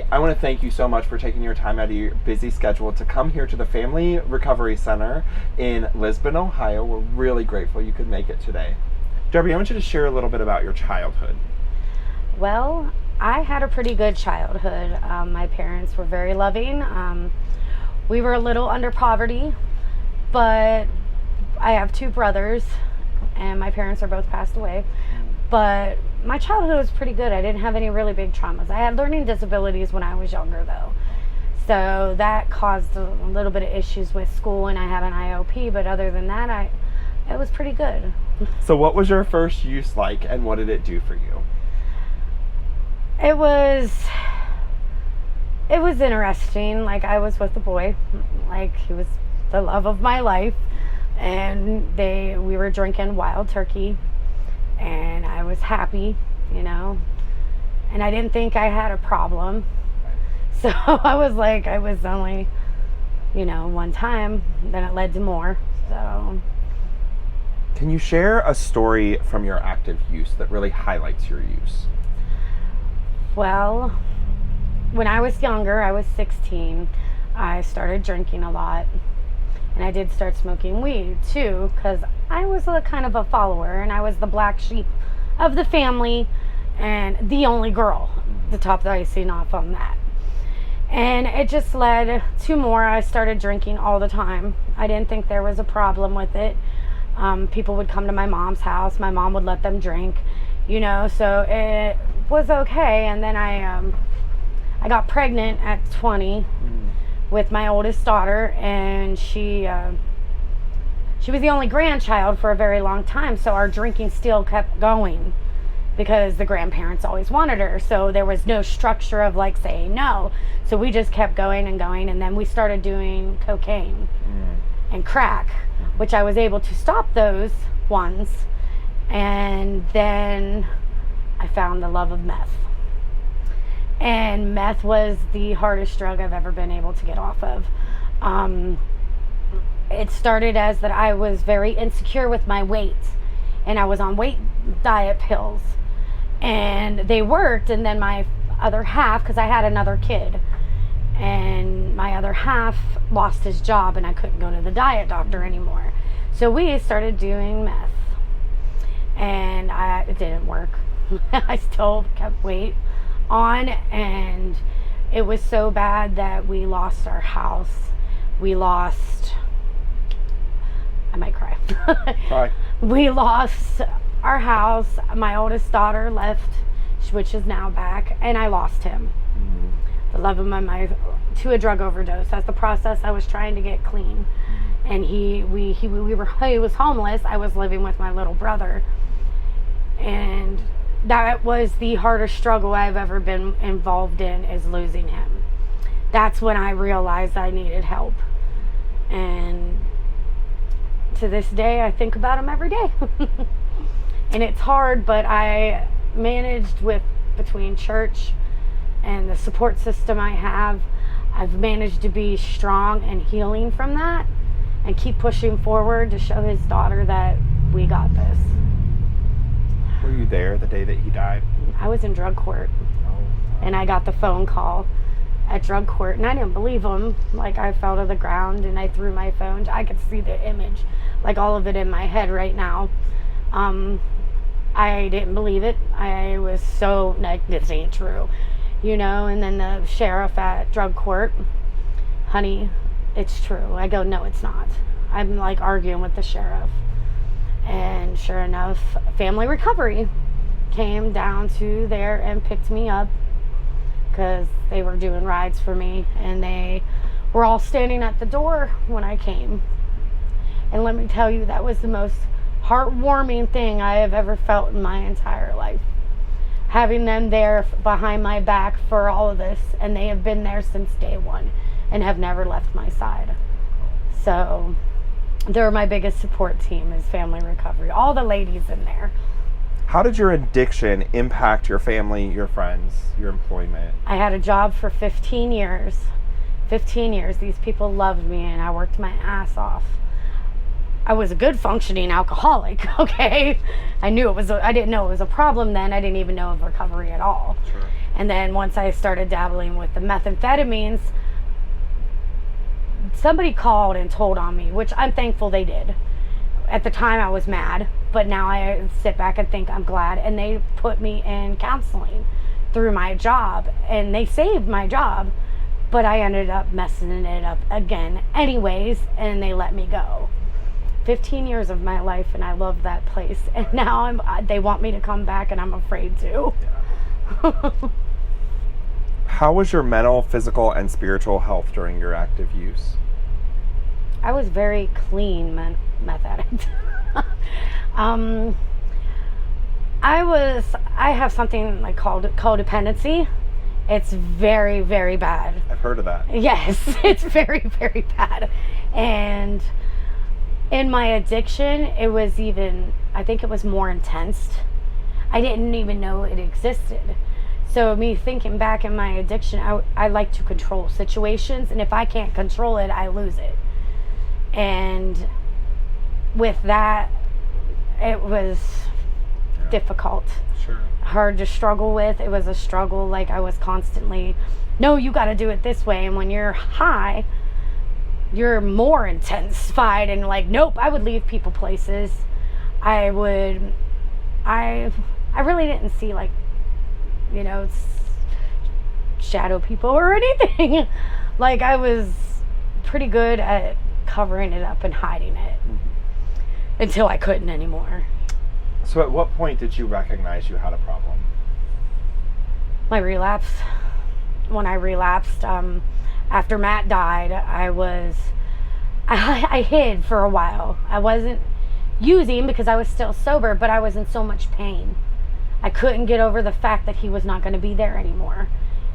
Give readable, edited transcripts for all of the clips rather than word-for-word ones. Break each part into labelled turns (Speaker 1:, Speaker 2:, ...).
Speaker 1: I want to thank you so much for taking your time out of your busy schedule to come here to the Family Recovery Center in Lisbon, Ohio. We're really grateful you could make it today. Darby, I want you to share a little bit about your childhood.
Speaker 2: Well, I had a pretty good childhood. My parents were very loving. We were a little under poverty, but I have 2 brothers, and my parents are both passed away. But my childhood was pretty good. I didn't have any really big traumas. I had learning disabilities when I was younger, though. So that caused a little bit of issues with school, and I had an IOP. But other than that, it was pretty good.
Speaker 1: So what was your first use like, and what did it do for you?
Speaker 2: It was interesting. Like, I was with a boy, like, he was the love of my life, and we were drinking wild turkey, and I was happy, and I didn't think I had a problem. So I was only, one time, then it led to more. So
Speaker 1: can you share a story from your active use that really highlights your use?
Speaker 2: Well, when I was younger, I was 16, I started drinking a lot, and I did start smoking weed too, because I was kind of a follower, and I was the black sheep of the family and the only girl, to top the icing off on that. And it just led to more. I started drinking all the time. I didn't think there was a problem with it. People would come to my mom's house, my mom would let them drink, so it was okay. And then I got pregnant at 20 with my oldest daughter, and she was the only grandchild for a very long time, so our drinking still kept going because the grandparents always wanted her, so there was no structure of saying no, so we just kept going, and then we started doing cocaine and crack, which I was able to stop those ones, and then I found the love of meth. And meth was the hardest drug I've ever been able to get off of. It started as that I was very insecure with my weight, and I was on weight diet pills, and they worked. And then my other half, because I had another kid, and my other half lost his job, and I couldn't go to the diet doctor anymore, so we started doing meth, and it didn't work. I still kept weight on, and it was so bad that we lost our house. I might cry.
Speaker 1: Cry.
Speaker 2: We lost our house. My oldest daughter left, which is now back, and I lost him. The love of my life, to a drug overdose. That's the process. I was trying to get clean, and he was homeless. I was living with my little brother, and that was the hardest struggle I've ever been involved in, is losing him. That's when I realized I needed help. And to this day, I think about him every day. And it's hard, but I managed between church and the support system I have, I've managed to be strong and healing from that, and keep pushing forward to show his daughter that we got this.
Speaker 1: Were you there the day that he died?
Speaker 2: I was in drug court, and I got the phone call at drug court, and I didn't believe him. I fell to the ground, and I threw my phone. I could see the image, all of it in my head right now. I didn't believe it. I was so, this ain't true, and then the sheriff at drug court, honey, it's true. I go, no, it's not. I'm arguing with the sheriff. And sure enough, Family Recovery came down to there and picked me up, because they were doing rides for me, and they were all standing at the door when I came. And let me tell you, that was the most heartwarming thing I have ever felt in my entire life. Having them there behind my back for all of this, and they have been there since day one and have never left my side. So they're my biggest support team, is Family Recovery. All the ladies in there.
Speaker 1: How did your addiction impact your family, your friends, your employment?
Speaker 2: I had a job for 15 years. 15 years. These people loved me, and I worked my ass off. I was a good functioning alcoholic, okay? I didn't know it was a problem then. I didn't even know of recovery at all.
Speaker 1: Sure.
Speaker 2: And then once I started dabbling with the methamphetamines, somebody called and told on me, which I'm thankful they did. At the time I was mad, but now I sit back and think I'm glad. And they put me in counseling through my job, and they saved my job, but I ended up messing it up again anyways, and they let me go. 15 years of my life, and I love that place, and now they want me to come back, and I'm afraid to.
Speaker 1: Yeah. How was your mental, physical, and spiritual health during your active use?
Speaker 2: I was very clean meth addict. I have something like called codependency. It's very, very bad.
Speaker 1: I've heard of that.
Speaker 2: Yes, it's very, very bad. And in my addiction, I think it was more intense. I didn't even know it existed. So me thinking back in my addiction, I like to control situations, and if I can't control it, I lose it. And with that, it was difficult.
Speaker 1: Sure.
Speaker 2: Hard to struggle with. It was a struggle. Like, I was constantly, no, you got to do it this way. And when you're high, you're more intensified, and like, nope, I would leave people places. I really didn't see, like, shadow people or anything. Like, I was pretty good at covering it up and hiding it until I couldn't anymore.
Speaker 1: So at what point did you recognize you had a problem?
Speaker 2: My relapse. When I relapsed, after Matt died, I hid for a while. I wasn't using because I was still sober, but I was in so much pain. I couldn't get over the fact that he was not going to be there anymore.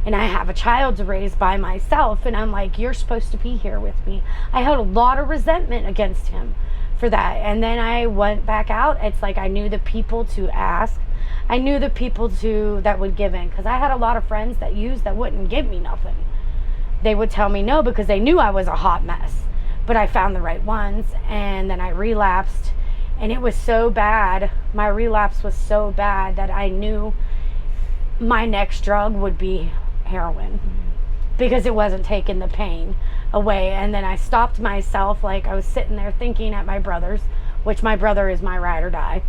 Speaker 2: And I have a child to raise by myself, and I'm like, you're supposed to be here with me. I had a lot of resentment against him for that. And then I went back out. It's like I knew the people to ask. I knew the people that would give in, because I had a lot of friends that wouldn't give me nothing. They would tell me no because they knew I was a hot mess. But I found the right ones, and then I relapsed. And it was so bad. My relapse was so bad that I knew my next drug would be heroin, because it wasn't taking the pain away. And then I stopped myself. Like, I was sitting there thinking at my brother's, which my brother is my ride or die.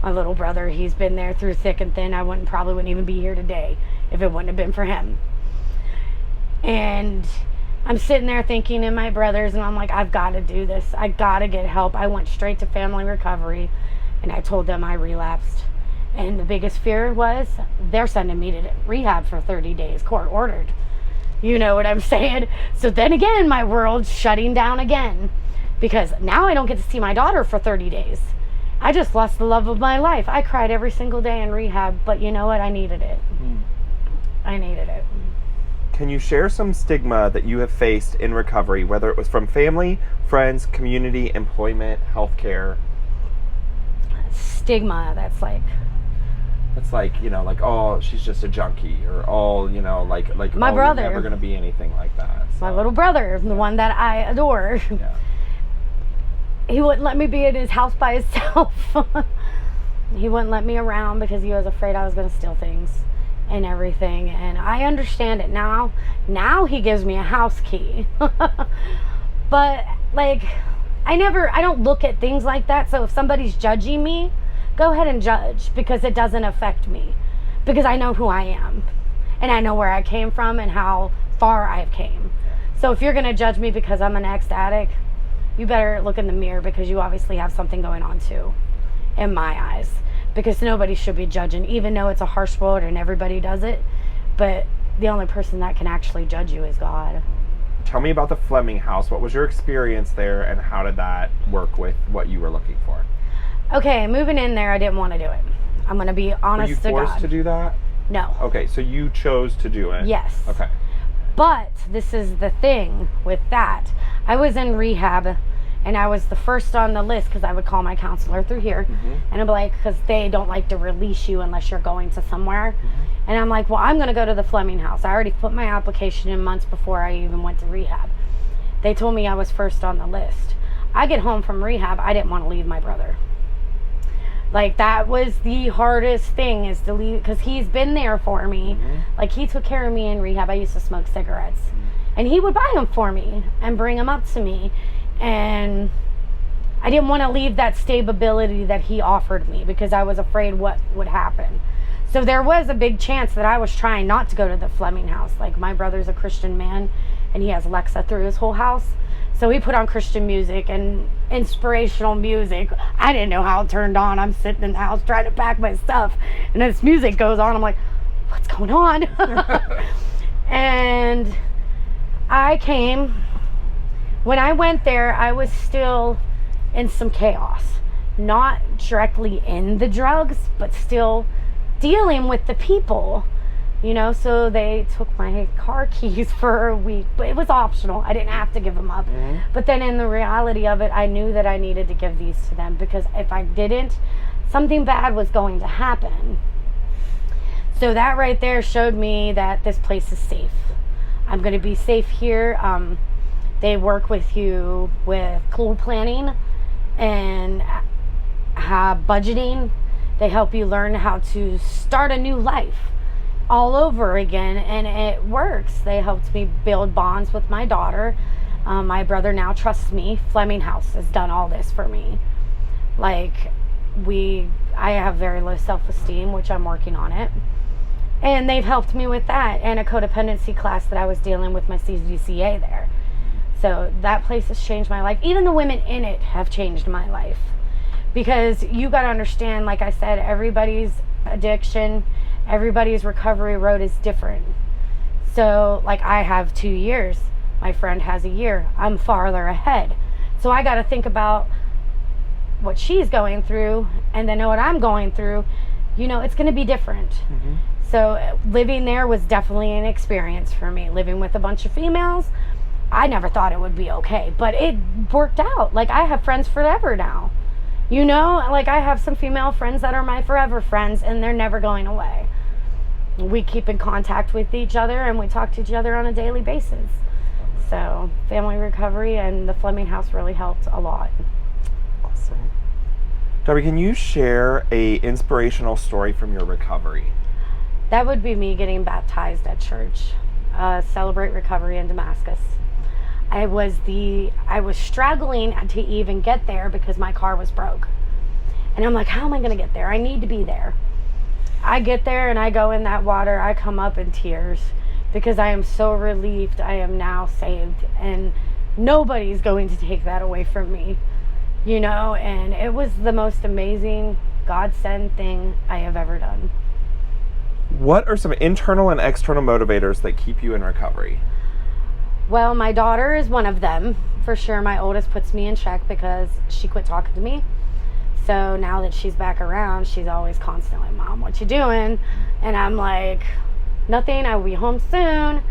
Speaker 2: My little brother, he's been there through thick and thin. I probably wouldn't even be here today if it wouldn't have been for him. And I'm sitting there thinking in my brother's, and I'm like, I've got to do this. I got to get help. I went straight to family recovery, and I told them I relapsed. And the biggest fear was they're sending me to rehab for 30 days, court ordered. You know what I'm saying? So then again, my world's shutting down again, because now I don't get to see my daughter for 30 days. I just lost the love of my life. I cried every single day in rehab, but you know what? I needed it. I needed it.
Speaker 1: Can you share some stigma that you have faced in recovery, whether it was from family, friends, community, employment, healthcare?
Speaker 2: Stigma, that's like,
Speaker 1: oh, she's just a junkie, or oh, like
Speaker 2: my
Speaker 1: oh,
Speaker 2: brother.
Speaker 1: You're never going to be anything like that. So.
Speaker 2: My little brother, the one that I adore.
Speaker 1: Yeah.
Speaker 2: He wouldn't let me be in his house by himself. He wouldn't let me around because he was afraid I was going to steal things and everything. And I understand it now. Now he gives me a house key. But like, I don't look at things like that. So if somebody's judging me, go ahead and judge, because it doesn't affect me, because I know who I am, and I know where I came from and how far I've came. So if you're going to judge me because I'm an ex-addict, you better look in the mirror, because you obviously have something going on too, in my eyes. Because nobody should be judging, even though it's a harsh world and everybody does it. But the only person that can actually judge you is God.
Speaker 1: Tell me about the Fleming house. What was your experience there, and how did that work with what you were looking for?
Speaker 2: Okay, moving in there, I didn't want to do it. I'm going to be honest to God.
Speaker 1: Were you forced to do that?
Speaker 2: No.
Speaker 1: Okay, so you chose to do it.
Speaker 2: Yes.
Speaker 1: Okay.
Speaker 2: But this is the thing with that. I was in rehab, and I was the first on the list, because I would call my counselor through here. And I'm like, because they don't like to release you unless you're going to somewhere. And I'm like, well, I'm going to go to the Fleming house. I already put my application in months before I even went to rehab. They told me I was first on the list. I get home from rehab, I didn't want to leave my brother. Like, that was the hardest thing, is to leave, because he's been there for me. Like, he took care of me in rehab. I used to smoke cigarettes, and he would buy them for me and bring them up to me, and I didn't want to leave that stability that he offered me because I was afraid what would happen. So there was a big chance that I was trying not to go to the Fleming house. Like, my brother's a Christian man, and he has Alexa through his whole house. So he put on Christian music and inspirational music. I didn't know how it turned on. I'm sitting in the house trying to pack my stuff, and this music goes on. I'm like, what's going on? And I came. When I went there, I was still in some chaos. Not directly in the drugs, but still dealing with the people. You know, so they took my car keys for a week, but it was optional. I didn't have to give them up. But then in the reality of it, I knew that I needed to give these to them, because if I didn't, something bad was going to happen. So that right there showed me that this place is safe. I'm going to be safe here. They work with you with goal planning and budgeting. They help you learn how to start a new life all over again, and it works. They helped me build bonds with my daughter. My brother now trusts me. Fleming House has done all this for me. Like, I have very low self-esteem, which I'm working on it, and they've helped me with that, and a codependency class that I was dealing with my CGCA there. So that place has changed my life. Even the women in it have changed my life, because you got to understand, like I said, everybody's addiction, everybody's recovery road is different. So, like, I have 2 years. My friend has a year. I'm farther ahead. So I got to think about what she's going through and then what I'm going through. You know, it's going to be different. So living there was definitely an experience for me. Living with a bunch of females, I never thought it would be okay, but it worked out. Like, I have friends forever now. You know, like, I have some female friends that are my forever friends, and they're never going away. We keep in contact with each other, and we talk to each other on a daily basis. So family recovery and the Fleming House really helped a lot.
Speaker 1: Awesome. Darby, can you share a inspirational story from your recovery?
Speaker 2: That would be me getting baptized at church. Celebrate Recovery in Damascus. I was struggling to even get there because my car was broke. And I'm like, how am I going to get there? I need to be there. I get there and I go in that water. I come up in tears because I am so relieved I am now saved. And nobody's going to take that away from me. You know, and it was the most amazing God-sent thing I have ever done.
Speaker 1: What are some internal and external motivators that keep you in recovery?
Speaker 2: Well, my daughter is one of them. For sure, my oldest puts me in check because she quit talking to me. So now that she's back around, she's always constantly, Mom, what you doing? And I'm like, nothing, I will be home soon.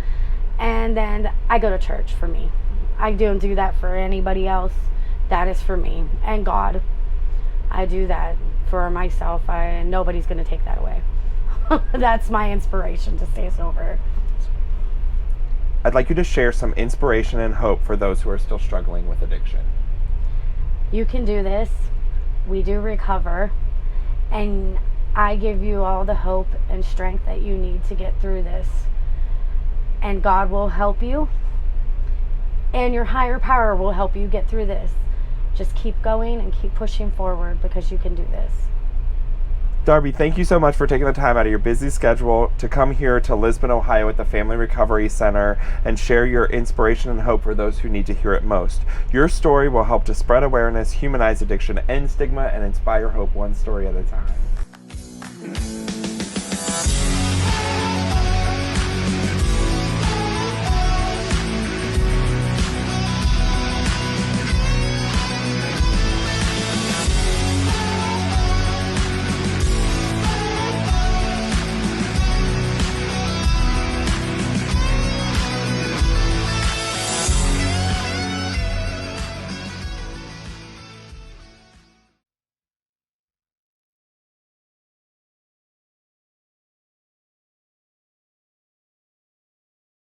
Speaker 2: And then I go to church for me. I don't do that for anybody else. That is for me and God. I do that for myself. Nobody's going to take that away. That's my inspiration to stay sober.
Speaker 1: I'd like you to share some inspiration and hope for those who are still struggling with addiction.
Speaker 2: You can do this. We do recover. And I give you all the hope and strength that you need to get through this. And God will help you. And your higher power will help you get through this. Just keep going and keep pushing forward because you can do this.
Speaker 1: Darby, thank you so much for taking the time out of your busy schedule to come here to Lisbon, Ohio at the Family Recovery Center and share your inspiration and hope for those who need to hear it most. Your story will help to spread awareness, humanize addiction, end stigma, and inspire hope one story at a time.